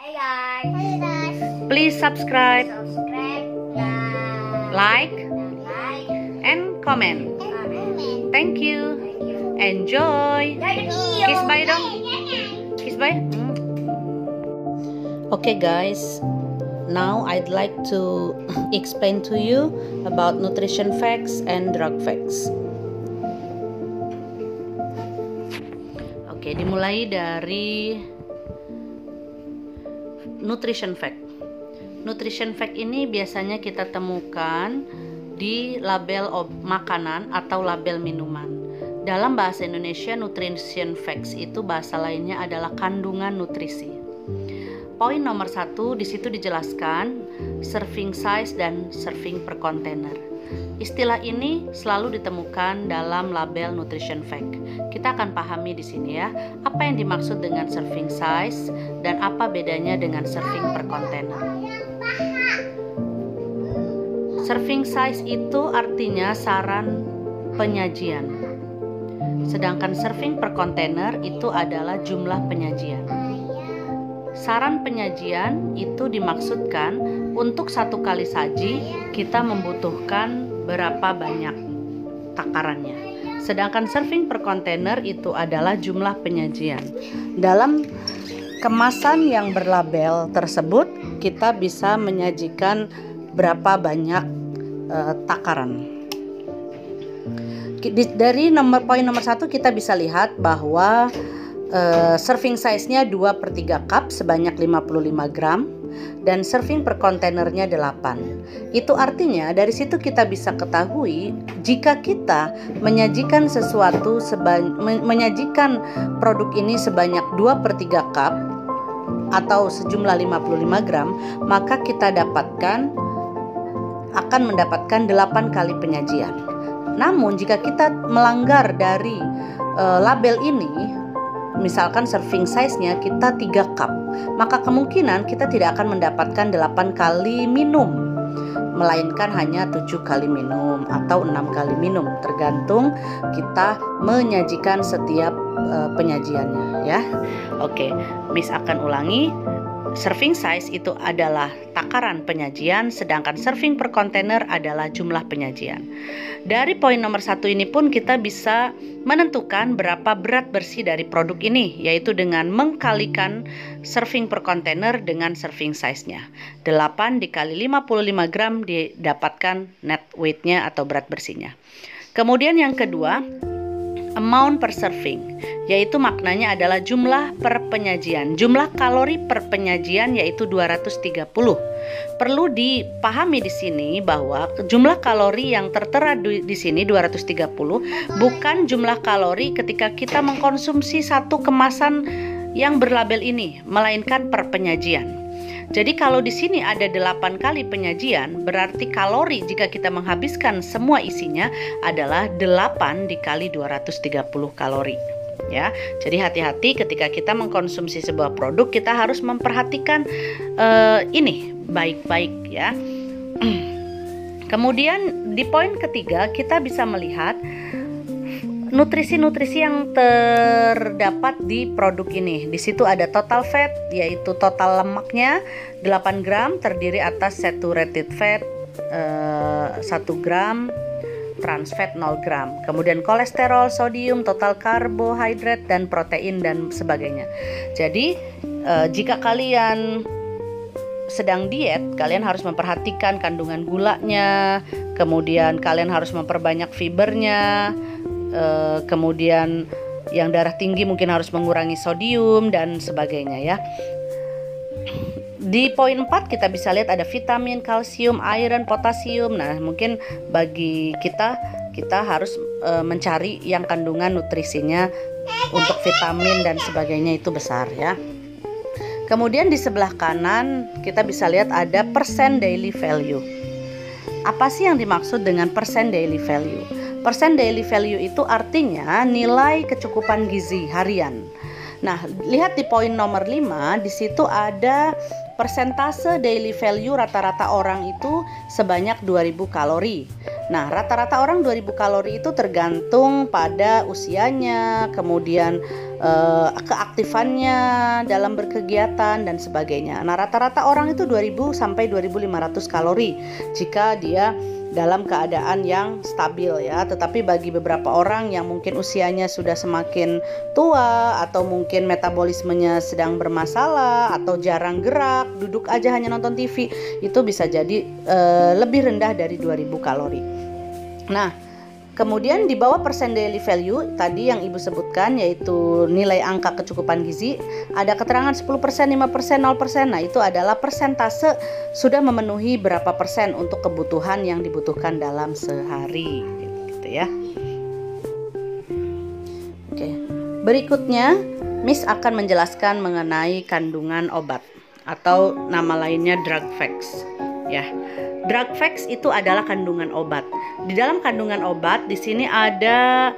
Hey guys. Please subscribe, Subscribe, like, like, and comment. comment. Thank you. Enjoy. Kiss bye dong. Kiss bye. Okay guys, now I'd like to explain to you about nutrition facts and drug facts. Oke, dimulai dari nutrition fact. Nutrition fact ini biasanya kita temukan di label makanan atau label minuman. Dalam bahasa Indonesia, nutrition facts itu bahasa lainnya adalah kandungan nutrisi. Poin nomor 1 di situ dijelaskan serving size dan serving per container. Istilah ini selalu ditemukan dalam label nutrition fact. Kita akan pahami di sini ya, apa yang dimaksud dengan serving size dan apa bedanya dengan serving per container. Serving size itu artinya saran penyajian. Sedangkan serving per container itu adalah jumlah penyajian. Saran penyajian itu dimaksudkan untuk satu kali saji kita membutuhkan berapa banyak takarannya. Sedangkan serving per container itu adalah jumlah penyajian. Dalam kemasan yang berlabel tersebut kita bisa menyajikan berapa banyak takaran. Dari poin nomor 1 kita bisa lihat bahwa serving size-nya 2/3 cup sebanyak 55 gram dan serving per kontainernya 8. Itu artinya dari situ kita bisa ketahui jika kita menyajikan menyajikan produk ini sebanyak 2/3 cup atau sejumlah 55 gram, maka kita akan mendapatkan 8 kali penyajian. Namun jika kita melanggar dari label ini, misalkan serving size-nya kita 3 cup, maka kemungkinan kita tidak akan mendapatkan 8 kali minum, melainkan hanya 7 kali minum atau 6 kali minum, tergantung kita menyajikan setiap penyajiannya ya. Oke, Miss akan ulangi. Serving size itu adalah takaran penyajian, sedangkan serving per container adalah jumlah penyajian. Dari poin nomor 1 ini pun kita bisa menentukan berapa berat bersih dari produk ini, yaitu dengan mengkalikan serving per container dengan serving size-nya. 8 dikali 55 gram didapatkan net weight-nya atau berat bersihnya. Kemudian yang kedua, amount per serving, yaitu maknanya adalah jumlah per penyajian. Jumlah kalori per penyajian yaitu 230. Perlu dipahami di sini bahwa jumlah kalori yang tertera di sini 230 bukan jumlah kalori ketika kita mengkonsumsi satu kemasan yang berlabel ini, melainkan per penyajian. Jadi kalau di sini ada 8 kali penyajian, berarti kalori jika kita menghabiskan semua isinya adalah 8 dikali 230 kalori. Ya, jadi hati-hati ketika kita mengkonsumsi sebuah produk, kita harus memperhatikan ini baik-baik ya. Kemudian di poin ketiga kita bisa melihat nutrisi-nutrisi yang terdapat di produk ini. Di situ ada total fat, yaitu total lemaknya 8 gram terdiri atas saturated fat 1 gram, trans fat 0 gram. Kemudian kolesterol, sodium, total karbohidrat dan protein dan sebagainya. Jadi jika kalian sedang diet, kalian harus memperhatikan kandungan gulanya, kemudian kalian harus memperbanyak fibernya. Kemudian yang darah tinggi mungkin harus mengurangi sodium dan sebagainya ya. Di poin 4 kita bisa lihat ada vitamin, kalsium, iron, potasium. Nah, mungkin bagi kita harus mencari yang kandungan nutrisinya untuk vitamin dan sebagainya itu besar ya. Kemudian di sebelah kanan kita bisa lihat ada percent daily value. Apa sih yang dimaksud dengan percent daily value? Percent daily value itu artinya nilai kecukupan gizi harian. Nah, lihat di poin nomor 5, di situ ada persentase daily value rata-rata orang itu sebanyak 2000 kalori. Nah, rata-rata orang 2000 kalori itu tergantung pada usianya, kemudian keaktifannya dalam berkegiatan dan sebagainya. Nah, rata-rata orang itu 2000 sampai 2500 kalori jika dia dalam keadaan yang stabil ya. Tetapi bagi beberapa orang yang mungkin usianya sudah semakin tua atau mungkin metabolismenya sedang bermasalah atau jarang gerak, duduk aja hanya nonton TV, itu bisa jadi lebih rendah dari 2000 kalori. Nah, kemudian di bawah persen daily value tadi yang Ibu sebutkan, yaitu nilai angka kecukupan gizi, ada keterangan 10%, 5%, 0%. Nah, itu adalah persentase sudah memenuhi berapa persen untuk kebutuhan yang dibutuhkan dalam sehari, gitu ya. Oke. Berikutnya, Miss akan menjelaskan mengenai kandungan obat atau nama lainnya drug facts, ya. Drug facts itu adalah kandungan obat. Di dalam kandungan obat di sini ada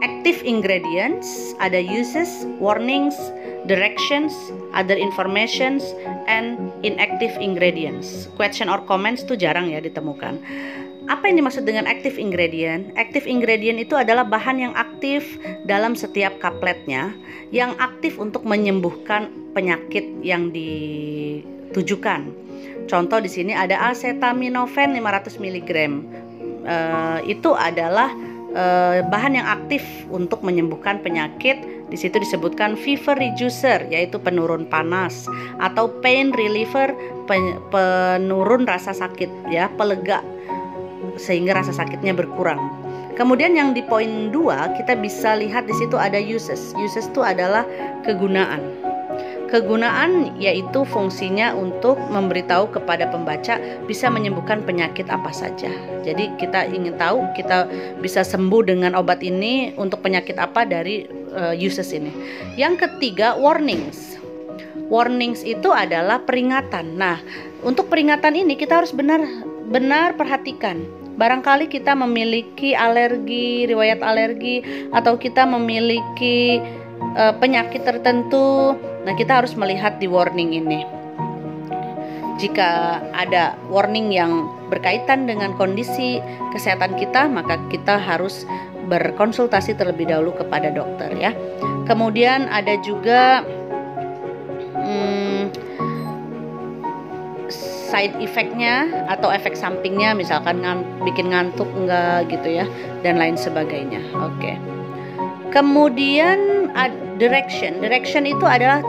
active ingredients, ada uses, warnings, directions, other informations, and inactive ingredients. Question or comments itu jarang ya ditemukan. Apa yang dimaksud dengan active ingredient? Active ingredient itu adalah bahan yang aktif dalam setiap kapletnya, yang aktif untuk menyembuhkan penyakit yang ditujukan. Contoh di sini ada acetaminophen 500 mg. Itu adalah bahan yang aktif untuk menyembuhkan penyakit. Di situ disebutkan fever reducer, yaitu penurun panas, atau pain reliever, penurun rasa sakit ya, pelega sehingga rasa sakitnya berkurang. Kemudian yang di poin 2 kita bisa lihat di situ ada uses. Uses itu adalah kegunaan. Kegunaan yaitu fungsinya untuk memberitahu kepada pembaca bisa menyembuhkan penyakit apa saja. Jadi kita ingin tahu kita bisa sembuh dengan obat ini untuk penyakit apa dari uses ini. Yang ketiga, warnings. Warnings itu adalah peringatan. Nah, untuk peringatan ini kita harus benar-benar perhatikan. Barangkali kita memiliki alergi, riwayat alergi, atau kita memiliki penyakit tertentu. Nah, kita harus melihat di warning ini. Jika ada warning yang berkaitan dengan kondisi kesehatan kita, maka kita harus berkonsultasi terlebih dahulu kepada dokter ya. Kemudian ada juga side effect-nya atau efek sampingnya, misalkan bikin ngantuk enggak gitu ya, dan lain sebagainya. Oke. Kemudian direction. Direction itu adalah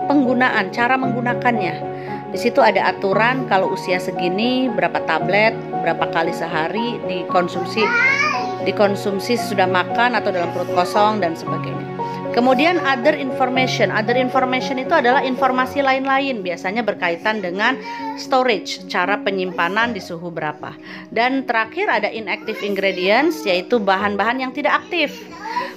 penggunaan, cara menggunakannya. Di situ ada aturan kalau usia segini berapa tablet, berapa kali sehari dikonsumsi sudah makan atau dalam perut kosong dan sebagainya. Kemudian other information. Other information itu adalah informasi lain-lain, biasanya berkaitan dengan storage, cara penyimpanan di suhu berapa. Dan terakhir ada inactive ingredients, yaitu bahan-bahan yang tidak aktif.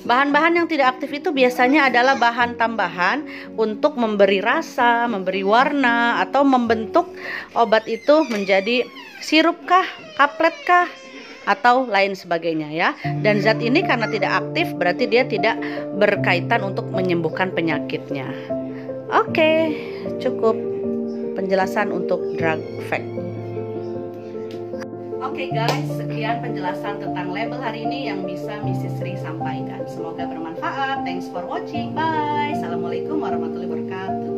Bahan-bahan yang tidak aktif itu biasanya adalah bahan tambahan untuk memberi rasa, memberi warna, atau membentuk obat itu menjadi sirup kah, kaplet kah, atau lain sebagainya ya. Dan zat ini karena tidak aktif berarti dia tidak berkaitan untuk menyembuhkan penyakitnya. Oke, cukup penjelasan untuk drug fact. Oke guys, sekian penjelasan tentang label hari ini yang bisa Mrs. Sri sampaikan. Semoga bermanfaat. Thanks for watching. Bye. Assalamualaikum warahmatullahi wabarakatuh.